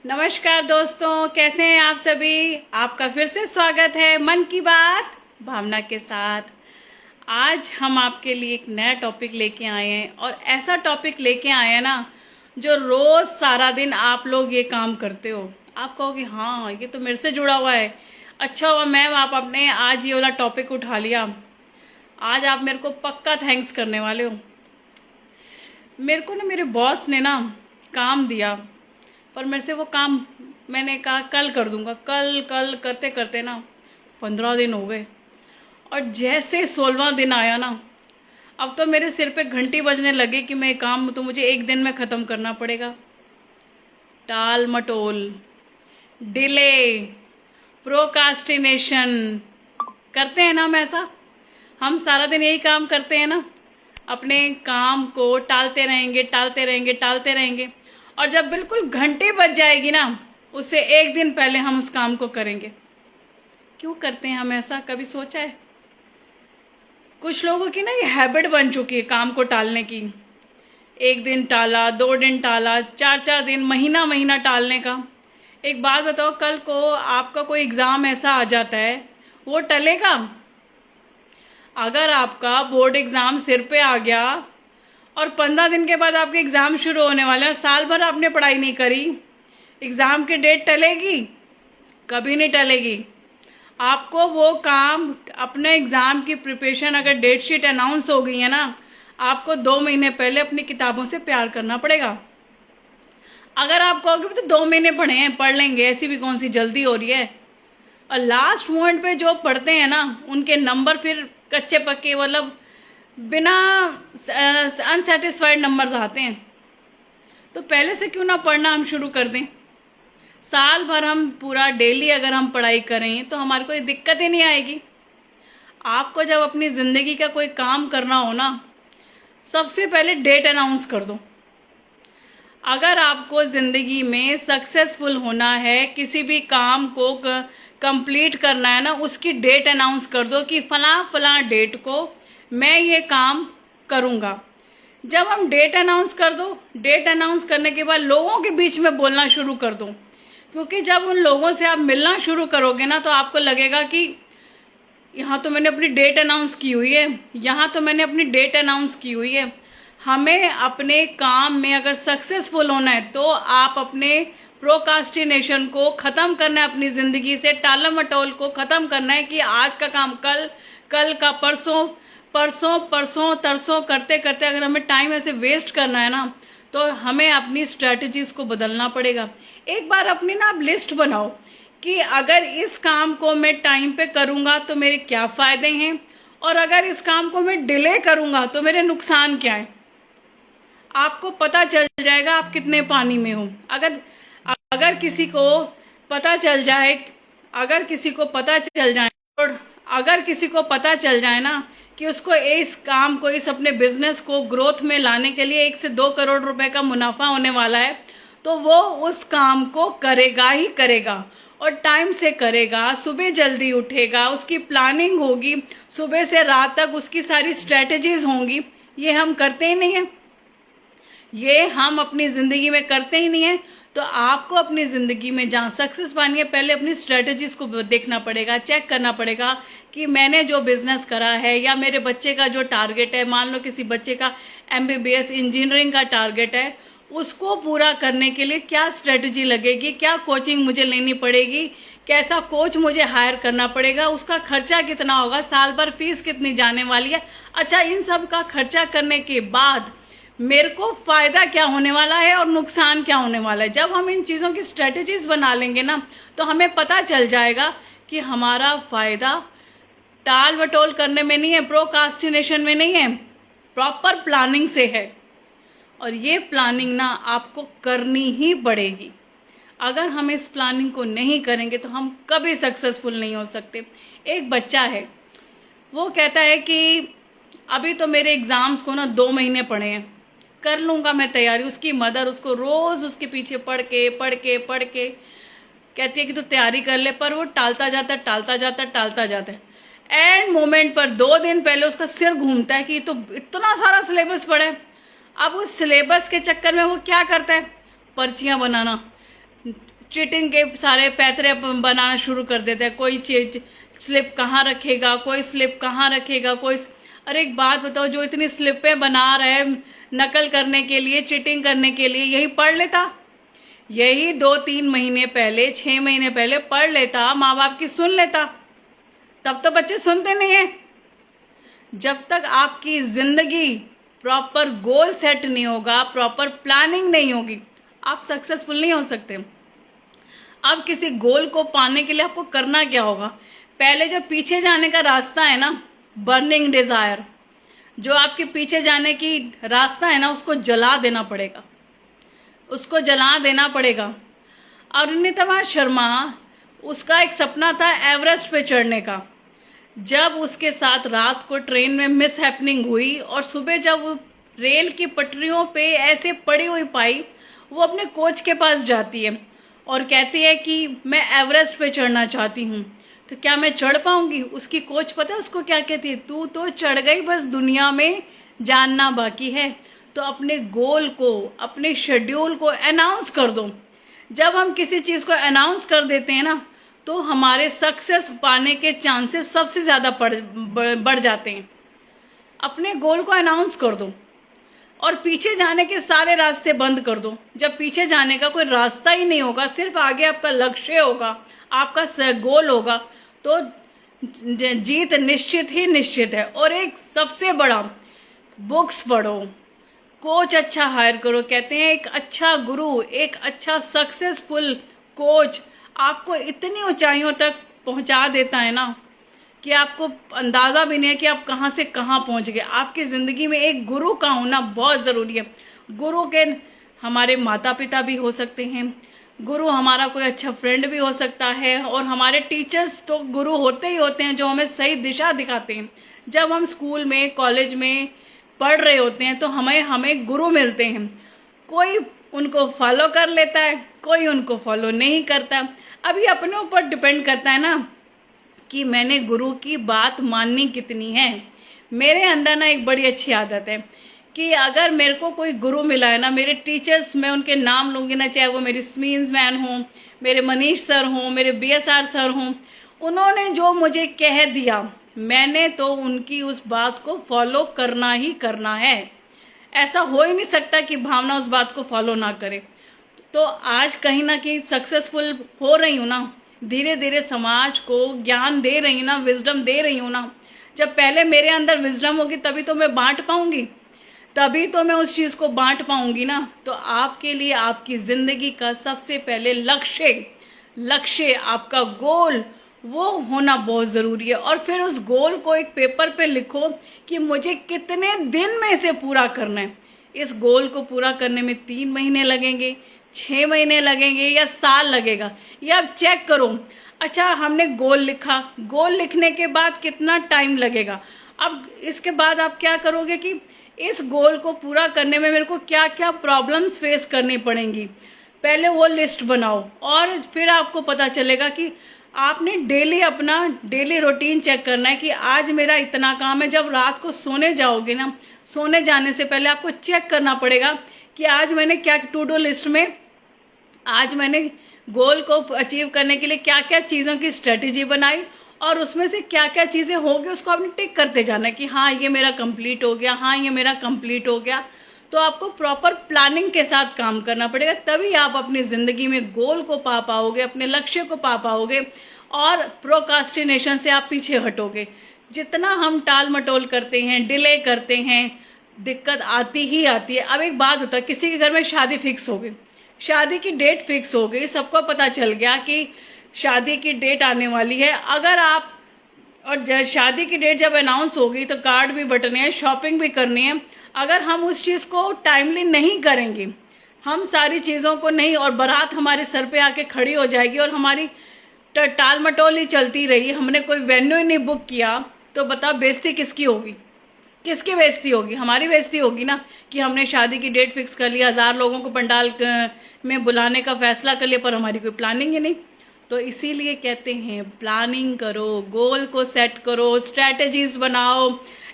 नमस्कार दोस्तों, कैसे हैं आप सभी। आपका फिर से स्वागत है मन की बात भावना के साथ। आज हम आपके लिए एक नया टॉपिक लेके आए हैं और ऐसा टॉपिक लेके आए हैं ना जो रोज सारा दिन आप लोग ये काम करते हो। आप कहोगे हाँ ये तो मेरे से जुड़ा हुआ है। अच्छा हुआ मैम आप अपने आज ये वाला टॉपिक उठा लिया। आज आप मेरे को पक्का थैंक्स करने वाले हो। मेरे को ना मेरे बॉस ने ना काम दिया, पर मेरे से वो काम मैंने कहा कल कर दूंगा। कल कल करते करते ना 15 दिन हो गए और जैसे 16वां दिन आया ना अब तो मेरे सिर पे घंटी बजने लगे कि मैं काम तो मुझे एक दिन में ख़त्म करना पड़ेगा। टाल मटोल, डिले, प्रोकास्टिनेशन करते हैं ना हम। ऐसा हम सारा दिन यही काम करते हैं ना, अपने काम को टालते रहेंगे टालते रहेंगे टालते रहेंगे और जब बिल्कुल घंटे बज जाएगी ना उससे एक दिन पहले हम उस काम को करेंगे। क्यों करते हैं हम ऐसा, कभी सोचा है? कुछ लोगों की ना ये हैबिट बन चुकी है काम को टालने की। एक दिन टाला, 2 दिन टाला, 4 4 दिन, महीना महीना टालने का। एक बात बताओ, कल को आपका कोई एग्जाम ऐसा आ जाता है वो टलेगा? अगर आपका बोर्ड एग्जाम सिर पे आ गया और 15 दिन के बाद आपके एग्जाम शुरू होने वाले हैं, साल भर आपने पढ़ाई नहीं करी, एग्जाम की डेट टलेगी? कभी नहीं टलेगी। आपको वो काम, अपने एग्जाम की प्रिपरेशन, अगर डेट शीट अनाउंस हो गई है ना, आपको 2 महीने पहले अपनी किताबों से प्यार करना पड़ेगा। अगर आप कहोगे तो 2 महीने पढ़े हैं, पढ़ लेंगे, ऐसी भी कौन सी जल्दी हो रही है। और लास्ट मोमेंट पे जो पढ़ते हैं ना उनके नंबर फिर कच्चे पक्के, मतलब बिना अनसेटिस्फाइड नंबर्स आते हैं। तो पहले से क्यों ना पढ़ना हम शुरू कर दें। साल भर हम पूरा डेली अगर हम पढ़ाई करें तो हमारी कोई दिक्कत ही नहीं आएगी। आपको जब अपनी ज़िंदगी का कोई काम करना हो ना, सबसे पहले डेट अनाउंस कर दो। अगर आपको ज़िंदगी में सक्सेसफुल होना है, किसी भी काम को कंप्लीट करना है ना, उसकी डेट अनाउंस कर दो कि फलां फलां डेट को मैं ये काम करूँगा। जब हम डेट अनाउंस कर दो, डेट अनाउंस करने के बाद लोगों के बीच में बोलना शुरू कर दो। क्योंकि जब उन लोगों से आप मिलना शुरू करोगे ना तो आपको लगेगा कि यहाँ तो मैंने अपनी डेट अनाउंस की हुई है, यहाँ तो मैंने अपनी डेट अनाउंस की हुई है। हमें अपने काम में अगर सक्सेसफुल होना है तो आप अपने प्रोकास्टिनेशन को ख़त्म करना है, अपनी ज़िंदगी से टालम मटोल को ख़त्म करना है कि आज का काम कल, कल का परसों, परसों परसों तरसों करते करते अगर हमें टाइम ऐसे वेस्ट करना है ना तो हमें अपनी स्ट्रेटजीज को बदलना पड़ेगा। एक बार अपनी ना आप लिस्ट बनाओ कि अगर इस काम को मैं टाइम पे करूँगा तो मेरे क्या फ़ायदे हैं और अगर इस काम को मैं डिले करूँगा तो मेरे नुकसान क्या है। आपको पता चल जाएगा आप कितने पानी में हो। अगर अगर किसी को पता चल जाए, अगर किसी को पता चल जाए और अगर किसी को पता चल जाए ना कि उसको इस काम को, इस अपने बिजनेस को ग्रोथ में लाने के लिए 1 से 2 करोड़ रुपए का मुनाफा होने वाला है, तो वो उस काम को करेगा ही करेगा और टाइम से करेगा। सुबह जल्दी उठेगा, उसकी प्लानिंग होगी, सुबह से रात तक उसकी सारी स्ट्रेटजीज होंगी। ये हम करते ही नहीं है, ये हम अपनी ज़िंदगी में करते ही नहीं है। तो आपको अपनी ज़िंदगी में जहाँ सक्सेस पानी है पहले अपनी स्ट्रेटजीज को देखना पड़ेगा, चेक करना पड़ेगा कि मैंने जो बिज़नेस करा है या मेरे बच्चे का जो टारगेट है, मान लो किसी बच्चे का MBBS इंजीनियरिंग का टारगेट है, उसको पूरा करने के लिए क्या स्ट्रेटजी लगेगी, क्या कोचिंग मुझे लेनी पड़ेगी, कैसा कोच मुझे हायर करना पड़ेगा, उसका खर्चा कितना होगा, साल भर फीस कितनी जाने वाली है। अच्छा, इन सब का खर्चा करने के बाद मेरे को फायदा क्या होने वाला है और नुकसान क्या होने वाला है। जब हम इन चीज़ों की स्ट्रेटजीज बना लेंगे ना तो हमें पता चल जाएगा कि हमारा फायदा टाल बटोल करने में नहीं है, प्रोकास्टिनेशन में नहीं है, प्रॉपर प्लानिंग से है। और ये प्लानिंग ना आपको करनी ही पड़ेगी। अगर हम इस प्लानिंग को नहीं करेंगे तो हम कभी सक्सेसफुल नहीं हो सकते। एक बच्चा है, वो कहता है कि अभी तो मेरे एग्जाम्स को ना 2 महीने पड़े हैं, कर लूँगा मैं तैयारी। उसकी मदर उसको रोज़ उसके पीछे पढ़ के कहती है कि तू तैयारी कर ले, पर वो टालता जाता है। एंड मोमेंट पर 2 दिन पहले उसका सिर घूमता है कि तो इतना सारा सिलेबस पढ़ा है। अब उस सिलेबस के चक्कर में वो क्या करता है, पर्चियाँ बनाना, चीटिंग के सारे पैतरे बनाना शुरू कर देते हैं। कोई चीज स्लिप कहाँ रखेगा, कोई स्लिप कहाँ रखेगा, कोई। अरे एक बात बताओ, जो इतनी स्लिपें बना रहे हैं नकल करने के लिए, चीटिंग करने के लिए, यही पढ़ लेता, यही 2-3 महीने पहले, 6 महीने पहले पढ़ लेता, माँ बाप की सुन लेता। तब तो बच्चे सुनते नहीं है। जब तक आपकी जिंदगी प्रॉपर गोल सेट नहीं होगा, प्रॉपर प्लानिंग नहीं होगी, आप सक्सेसफुल नहीं हो सकते। अब किसी गोल को पाने के लिए आपको करना क्या होगा? पहले जो पीछे जाने का रास्ता है ना, बर्निंग डिजायर, जो आपके पीछे जाने की रास्ता है ना, उसको जला देना पड़ेगा, उसको जला देना पड़ेगा। अरुणिमा शर्मा, उसका एक सपना था एवरेस्ट पे चढ़ने का। जब उसके साथ रात को ट्रेन में मिस हैपनिंग हुई और सुबह जब वो रेल की पटरियों पे ऐसे पड़ी हुई पाई, वो अपने कोच के पास जाती है और कहती है कि मैं एवरेस्ट पे चढ़ना चाहती हूँ, तो क्या मैं चढ़ पाऊंगी? उसकी कोच पता है उसको क्या कहती है? तू तो चढ़ गई, बस दुनिया में जानना बाकी है। तो अपने गोल को, अपने शेड्यूल को अनाउंस कर दो। जब हम किसी चीज को अनाउंस कर देते हैं ना, तो हमारे सक्सेस पाने के चांसेस सबसे ज्यादा बढ़ जाते हैं। अपने गोल को अनाउंस कर दो और पीछे जाने के सारे रास्ते बंद कर दो। जब पीछे जाने का कोई रास्ता ही नहीं होगा, सिर्फ आगे आपका लक्ष्य होगा, आपका गोल होगा, तो जीत निश्चित ही निश्चित है। और एक सबसे बड़ा, बुक्स पढ़ो, कोच अच्छा हायर करो। कहते हैं एक अच्छा गुरु, एक अच्छा सक्सेसफुल कोच आपको इतनी ऊंचाइयों तक पहुंचा देता है ना कि आपको अंदाजा भी नहीं है कि आप कहां से कहां पहुंच गए। आपकी जिंदगी में एक गुरु का होना बहुत जरूरी है। गुरु के हमारे माता पिता भी हो सकते हैं, गुरु हमारा कोई अच्छा फ्रेंड भी हो सकता है, और हमारे टीचर्स तो गुरु होते ही होते हैं जो हमें सही दिशा दिखाते हैं। जब हम स्कूल में, कॉलेज में पढ़ रहे होते हैं तो हमें गुरु मिलते हैं। कोई उनको फॉलो कर लेता है, कोई उनको फॉलो नहीं करता। अभी अपने ऊपर डिपेंड करता है ना कि मैंने गुरु की बात माननी कितनी है। मेरे अंदर ना एक बड़ी अच्छी आदत है कि अगर मेरे को कोई गुरु मिला है ना, मेरे टीचर्स, मैं उनके नाम लूंगी ना, चाहे वो मेरी स्मीन्स मैन हो, मेरे मनीष सर हो, मेरे BSR सर हो, उन्होंने जो मुझे कह दिया, मैंने तो उनकी उस बात को फॉलो करना ही करना है। ऐसा हो ही नहीं सकता कि भावना उस बात को फॉलो ना करे। तो आज कहीं ना कहीं सक्सेसफुल हो रही हूँ ना, धीरे धीरे समाज को ज्ञान दे रही हूँ ना, विजडम दे रही हूँ ना। जब पहले मेरे अंदर विजडम होगी तभी तो मैं बांट पाऊंगी, तभी तो मैं उस चीज को बांट पाऊंगी ना। तो आपके लिए आपकी जिंदगी का सबसे पहले लक्ष्य आपका गोल, वो होना बहुत जरूरी है। और फिर उस गोल को एक पेपर पे लिखो कि मुझे कितने दिन में इसे पूरा करना है। इस गोल को पूरा करने में 3 महीने लगेंगे, 6 महीने लगेंगे या साल लगेगा, ये आप चेक करो। अच्छा, हमने गोल लिखा, गोल लिखने के बाद कितना टाइम लगेगा। अब इसके बाद आप क्या करोगे कि इस गोल को पूरा करने में मेरे को क्या क्या प्रॉब्लम्स फेस करनी पड़ेंगी, पहले वो लिस्ट बनाओ। और फिर आपको पता चलेगा कि आपने डेली रूटीन चेक करना है कि आज मेरा इतना काम है। जब रात को सोने जाओगे ना, सोने जाने से पहले आपको चेक करना पड़ेगा कि आज मैंने क्या टू डू लिस्ट में, आज मैंने गोल को अचीव करने के लिए क्या क्या चीज़ों की स्ट्रेटेजी बनाई, और उसमें से क्या क्या चीज़ें होगी उसको आपने टिक करते जाना है कि हाँ ये मेरा कंप्लीट हो गया, हाँ ये मेरा कंप्लीट हो गया। तो आपको प्रॉपर प्लानिंग के साथ काम करना पड़ेगा, तभी आप अपनी जिंदगी में गोल को पा पाओगे, अपने लक्ष्य को पा पाओगे, और प्रोकास्टिनेशन से आप पीछे हटोगे। जितना हम टाल मटोल करते हैं, डिले करते हैं, दिक्कत आती ही आती है। अब एक बात होता है, किसी के घर में शादी फिक्स हो गई, शादी की डेट फिक्स हो गई, सबको पता चल गया कि शादी की डेट आने वाली है। अगर आप, और शादी की डेट जब अनाउंस होगी तो कार्ड भी बटने हैं, शॉपिंग भी करनी है। अगर हम उस चीज को टाइमली नहीं करेंगे, हम सारी चीजों को नहीं, और बारात हमारे सर पे आके खड़ी हो जाएगी और हमारी टाल मटोल ही चलती रही, हमने कोई वेन्यू ही नहीं बुक किया, तो बताओ बेइज्जती किसकी होगी? किसकी बेइज्जती होगी? हमारी बेइज्जती होगी ना, कि हमने शादी की डेट फिक्स कर लिया, 1000 लोगों को पंडाल में बुलाने का फैसला कर लिया, पर हमारी कोई प्लानिंग ही नहीं। तो इसीलिए कहते हैं प्लानिंग करो, गोल को सेट करो, स्ट्रैटेजीज बनाओ,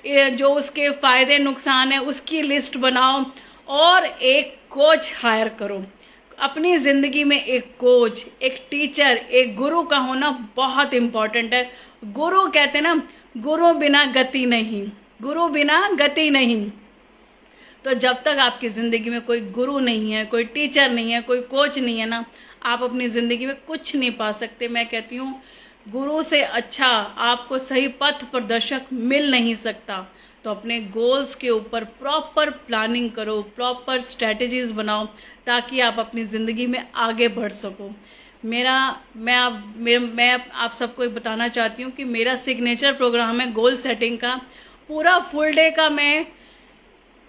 जो उसके फायदे नुकसान है उसकी लिस्ट बनाओ, और एक कोच हायर करो। अपनी ज़िंदगी में एक कोच, एक टीचर, एक गुरु का होना बहुत इम्पॉर्टेंट है। गुरु कहते हैं ना, गुरु बिना गति नहीं, गुरु बिना गति नहीं। तो जब तक आपकी ज़िंदगी में कोई गुरु नहीं है, कोई टीचर नहीं है, कोई कोच नहीं है ना, आप अपनी ज़िंदगी में कुछ नहीं पा सकते। मैं कहती हूँ गुरु से अच्छा आपको सही पथ प्रदर्शक मिल नहीं सकता। तो अपने गोल्स के ऊपर प्रॉपर प्लानिंग करो, प्रॉपर स्ट्रेटजीज बनाओ, ताकि आप अपनी ज़िंदगी में आगे बढ़ सको। मैं आप सबको बताना चाहती हूँ कि मेरा सिग्नेचर प्रोग्राम है गोल सेटिंग का। पूरा फुल डे का मैं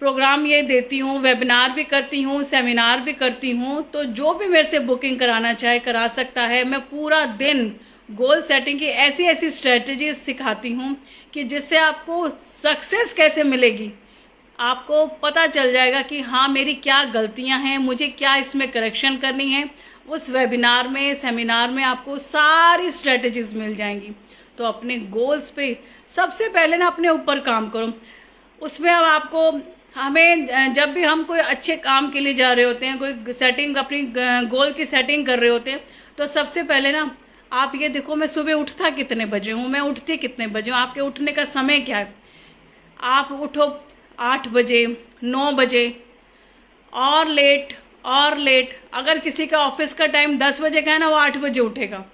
प्रोग्राम ये देती हूँ, वेबिनार भी करती हूँ, सेमिनार भी करती हूँ। तो जो भी मेरे से बुकिंग कराना चाहे करा सकता है। मैं पूरा दिन गोल सेटिंग की ऐसी ऐसी स्ट्रेटजीज सिखाती हूँ कि जिससे आपको सक्सेस कैसे मिलेगी, आपको पता चल जाएगा कि हाँ मेरी क्या गलतियाँ हैं, मुझे क्या इसमें करेक्शन करनी है। उस वेबिनार में, सेमिनार में आपको सारी स्ट्रेटजीज मिल जाएंगी। तो अपने गोल्स पे सबसे पहले ना अपने ऊपर काम करो। उसमें अब आपको हमें जब भी हम कोई अच्छे काम के लिए जा रहे होते हैं, कोई सेटिंग अपनी गोल की सेटिंग कर रहे होते हैं, तो सबसे पहले ना आप ये देखो मैं सुबह उठता कितने बजे हूँ, मैं उठती कितने बजे हूँ, आपके उठने का समय क्या है। आप उठो 8 बजे, 9 बजे और लेट। अगर किसी का ऑफिस का टाइम 10 बजे का है ना, वो 8 बजे उठेगा।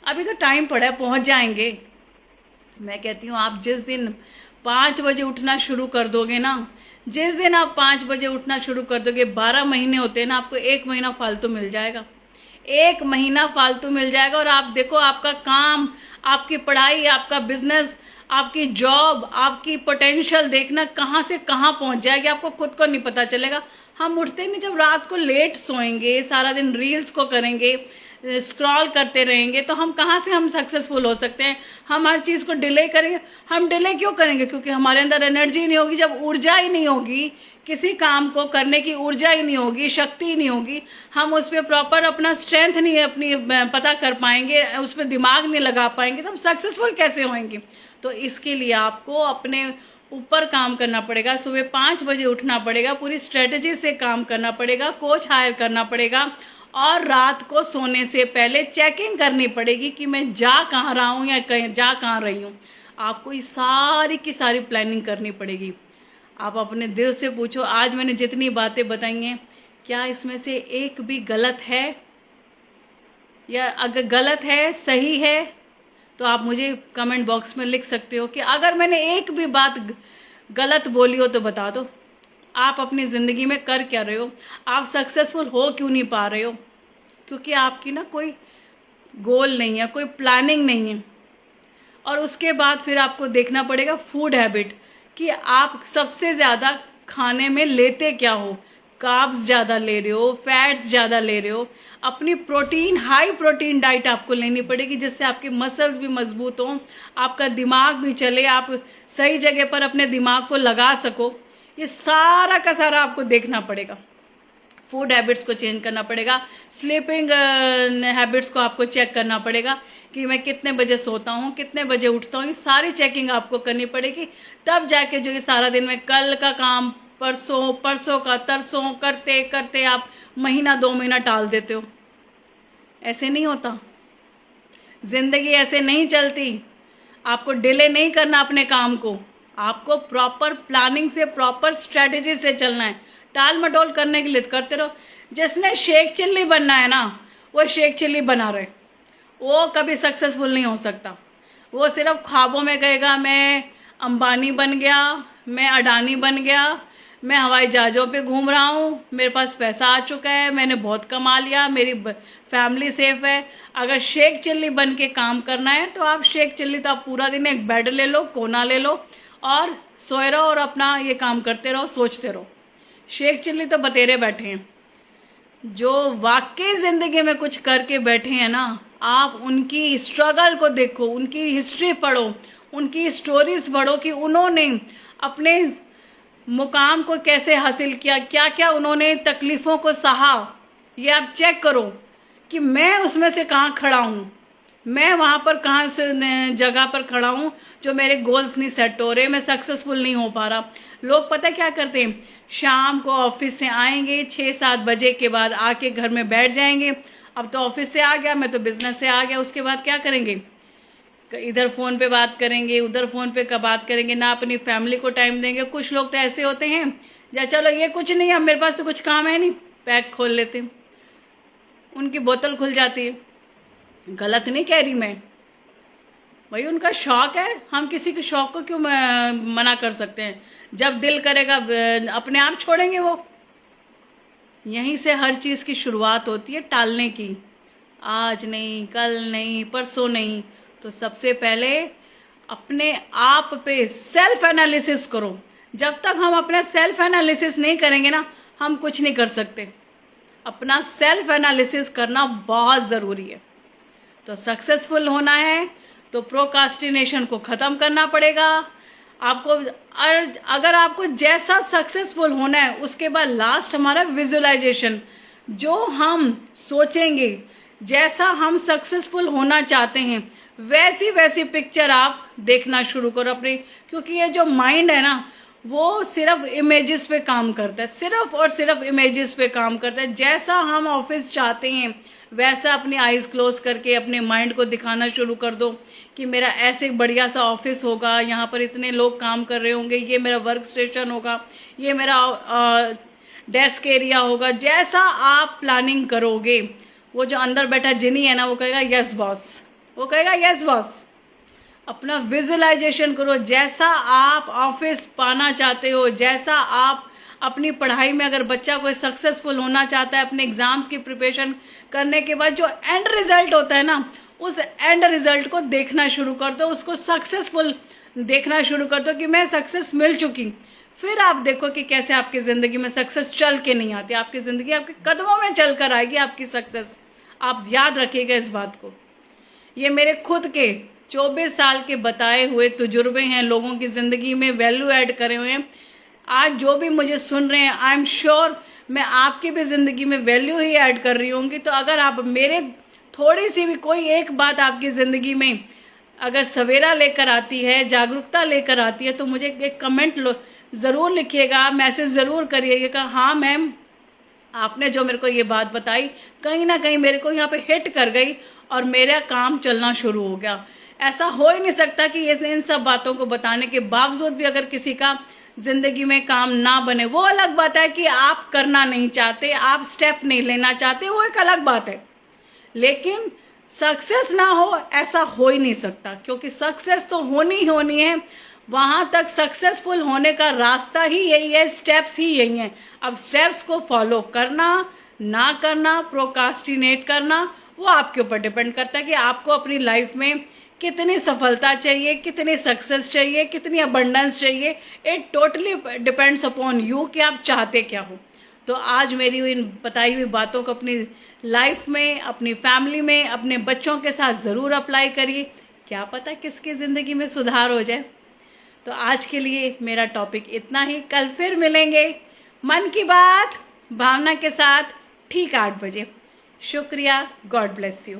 अभी तो टाइम पड़ा है, पहुंच जाएंगे। मैं कहती हूँ आप जिस दिन 5 बजे उठना शुरू कर दोगे ना, जिस दिन आप 5 बजे उठना शुरू कर दोगे, 12 महीने होते हैं ना, आपको 1 महीना फालतू मिल जाएगा। 1 महीना फालतू मिल जाएगा और आप देखो आपका काम, आपकी पढ़ाई, आपका बिजनेस, आपकी जॉब, आपकी पोटेंशियल देखना कहाँ से कहाँ पहुंच जाएगी, आपको खुद को नहीं पता चलेगा। हम उठते नहीं, जब रात को लेट सोएंगे, सारा दिन रील्स को करेंगे, स्क्रॉल करते रहेंगे, तो हम कहाँ से हम सक्सेसफुल हो सकते हैं। हम हर चीज़ को डिले करेंगे। हम डिले क्यों करेंगे? क्योंकि हमारे अंदर एनर्जी नहीं होगी। जब ऊर्जा ही नहीं होगी, किसी काम को करने की ऊर्जा ही नहीं होगी, शक्ति ही नहीं होगी, हम उस पर प्रॉपर अपना स्ट्रेंथ नहीं अपनी पता कर पाएंगे, उस पर दिमाग नहीं लगा पाएंगे, तो हम सक्सेसफुल कैसे होंगे। तो इसके लिए आपको अपने ऊपर काम करना पड़ेगा। सुबह 5 बजे उठना पड़ेगा, पूरी स्ट्रेटजी से काम करना पड़ेगा, कोच हायर करना पड़ेगा, और रात को सोने से पहले चेकिंग करनी पड़ेगी कि मैं जा कहाँ रहा हूँ या कहीं जा कहाँ रही हूँ। आपको ये सारी की सारी प्लानिंग करनी पड़ेगी। आप अपने दिल से पूछो, आज मैंने जितनी बातें बताई हैं, क्या इसमें से एक भी गलत है? या अगर गलत है, सही है, तो आप मुझे कमेंट बॉक्स में लिख सकते हो कि अगर मैंने एक भी बात गलत बोली हो तो बता दो। आप अपनी ज़िंदगी में कर क्या रहे हो? आप सक्सेसफुल हो क्यों नहीं पा रहे हो? क्योंकि आपकी ना कोई गोल नहीं है, कोई प्लानिंग नहीं है। और उसके बाद फिर आपको देखना पड़ेगा फूड हैबिट, कि आप सबसे ज़्यादा खाने में लेते क्या हो। कार्ब्स ज़्यादा ले रहे हो, फैट्स ज़्यादा ले रहे हो। अपनी प्रोटीन, हाई प्रोटीन डाइट आपको लेनी पड़ेगी, जिससे आपके मसल्स भी मजबूत हों, आपका दिमाग भी चले, आप सही जगह पर अपने दिमाग को लगा सको। ये सारा का सारा आपको देखना पड़ेगा। फूड हैबिट्स को चेंज करना पड़ेगा, स्लीपिंग हैबिट्स को आपको चेक करना पड़ेगा कि मैं कितने बजे सोता हूँ, कितने बजे उठता हूँ। ये सारी चेकिंग आपको करनी पड़ेगी। तब जाके जो ये सारा दिन में कल का काम परसों का तरसों करते करते आप महीना 2 महीना टाल देते हो। ऐसे नहीं होता, जिंदगी ऐसे नहीं चलती। आपको डिले नहीं करना अपने काम को, आपको प्रॉपर प्लानिंग से, प्रॉपर स्ट्रेटेजी से चलना है। टाल मटोल करने के लिए करते रहो। जिसने शेख चिल्ली बनना है ना, वो शेख चिल्ली बना रहे, वो कभी सक्सेसफुल नहीं हो सकता। वो सिर्फ ख्वाबों में कहेगा मैं अंबानी बन गया, मैं अडानी बन गया, मैं हवाई जहाज़ों पे घूम रहा हूँ, मेरे पास पैसा आ चुका है, मैंने बहुत कमा लिया, मेरी फैमिली सेफ है। अगर शेख चिल्ली बन के काम करना है तो आप शेख चिल्ली, तो आप पूरा दिन एक बेड ले लो, कोना ले लो और सोए रहो और अपना ये काम करते रहो, सोचते रहो। शेख चिल्ली तो बतेरे बैठे हैं। जो वाकई जिंदगी में कुछ करके बैठे हैं ना, आप उनकी स्ट्रगल को देखो, उनकी हिस्ट्री पढ़ो, उनकी स्टोरीज पढ़ो कि उन्होंने अपने मुकाम को कैसे हासिल किया, क्या क्या उन्होंने तकलीफों को सहा। ये आप चेक करो कि मैं उसमें से कहाँ खड़ा हूँ। मैं वहां पर कहाँ से जगह पर खड़ा हूं जो मेरे गोल्स नहीं सेट हो रहे, मैं सक्सेसफुल नहीं हो पा रहा। लोग पता क्या करते हैं, शाम को ऑफिस से आएंगे 6-7 बजे के बाद आके घर में बैठ जाएंगे। अब तो ऑफिस से आ गया, मैं तो बिजनेस से आ गया, उसके बाद क्या करेंगे, इधर फोन पे बात करेंगे, उधर फोन पे का बात करेंगे, ना अपनी फैमिली को टाइम देंगे। कुछ लोग तो ऐसे होते हैं, या चलो ये कुछ नहीं है, मेरे पास तो कुछ काम है नहीं, पैक खोल लेते हैं, उनकी बोतल खुल जाती है। गलत नहीं कह रही मैं, भाई उनका शौक है, हम किसी के शौक को क्यों मना कर सकते हैं। जब दिल करेगा अपने आप छोड़ेंगे वो। यहीं से हर चीज की शुरुआत होती है टालने की। आज नहीं, कल नहीं, परसों नहीं, तो सबसे पहले अपने आप पे सेल्फ एनालिसिस करो। जब तक हम अपना सेल्फ एनालिसिस नहीं करेंगे ना, हम कुछ नहीं कर सकते। अपना सेल्फ एनालिसिस करना बहुत जरूरी है। तो सक्सेसफुल होना है तो प्रोकास्टिनेशन को खत्म करना पड़ेगा आपको। अगर आपको जैसा सक्सेसफुल होना है, उसके बाद लास्ट हमारा विजुअलाइजेशन। जो हम सोचेंगे, जैसा हम सक्सेसफुल होना चाहते हैं, वैसी वैसी पिक्चर आप देखना शुरू करो अपनी। क्योंकि ये जो माइंड है ना, वो सिर्फ इमेजेस पे काम करता है, सिर्फ और सिर्फ इमेजेस पे काम करता है। जैसा हम ऑफिस चाहते हैं, वैसा अपनी आईज क्लोज करके अपने माइंड को दिखाना शुरू कर दो कि मेरा ऐसे बढ़िया सा ऑफिस होगा, यहाँ पर इतने लोग काम कर रहे होंगे, ये मेरा वर्क स्टेशन होगा, ये मेरा डेस्क एरिया होगा। जैसा आप प्लानिंग करोगे, वो जो अंदर बैठा जिनी है ना, वो कहेगा यस बॉस, वो कहेगा यस बॉस। अपना विजुअलाइजेशन करो, जैसा आप ऑफिस पाना चाहते हो, जैसा आप अपनी पढ़ाई में, अगर बच्चा कोई सक्सेसफुल होना चाहता है, अपने एग्जाम्स की प्रिपरेशन करने के बाद जो एंड रिजल्ट होता है ना, उस एंड रिजल्ट को देखना शुरू कर दो, उसको सक्सेसफुल देखना शुरू कर दो कि मैं सक्सेस मिल चुकी। फिर आप देखो कि कैसे आपकी जिंदगी में सक्सेस चल के नहीं आती, आपकी जिंदगी आपके कदमों में चल कर आएगी आपकी सक्सेस। आप याद रखिएगा इस बात को। ये मेरे खुद के 24 साल के बताए हुए तजुर्बे हैं, लोगों की जिंदगी में वैल्यू ऐड करे हुए हैं। आज जो भी मुझे सुन रहे हैं, आई एम श्योर मैं आपकी भी जिंदगी में वैल्यू ही ऐड कर रही होंगी। तो अगर आप मेरे थोड़ी सी भी कोई एक बात आपकी जिंदगी में अगर सवेरा लेकर आती है, जागरूकता लेकर आती है, तो मुझे एक कमेंट जरूर लिखिएगा, मैसेज जरूर करिएगा, हाँ मैम आपने जो मेरे को ये बात बताई, कहीं ना कहीं मेरे को यहाँ पे हिट कर गई और मेरा काम चलना शुरू हो गया। ऐसा हो ही नहीं सकता कि इन सब बातों को बताने के बावजूद भी अगर किसी का जिंदगी में काम ना बने। वो अलग बात है कि आप करना नहीं चाहते, आप स्टेप नहीं लेना चाहते, वो एक अलग बात है। लेकिन सक्सेस ना हो, ऐसा हो ही नहीं सकता, क्योंकि सक्सेस तो होनी ही होनी है। वहां तक सक्सेसफुल होने का रास्ता ही यही है, स्टेप्स ही यही हैं। अब स्टेप्स को फॉलो करना ना करना, प्रोकास्टिनेट करना, वो आपके ऊपर डिपेंड करता है कि आपको अपनी लाइफ में कितनी सफलता चाहिए, कितनी सक्सेस चाहिए, कितनी अबंडेंस चाहिए। It totally depends upon you कि आप चाहते क्या हो। तो आज मेरी इन बताई हुई बातों को अपनी लाइफ में, अपनी फैमिली में, अपने बच्चों के साथ ज़रूर अप्लाई करिए। क्या पता किसकी ज़िंदगी में सुधार हो जाए। तो आज के लिए मेरा टॉपिक इतना ही। कल फिर मिलेंगे मन की बात भावना के साथ, ठीक 8 बजे। शुक्रिया, गॉड ब्लेस यू।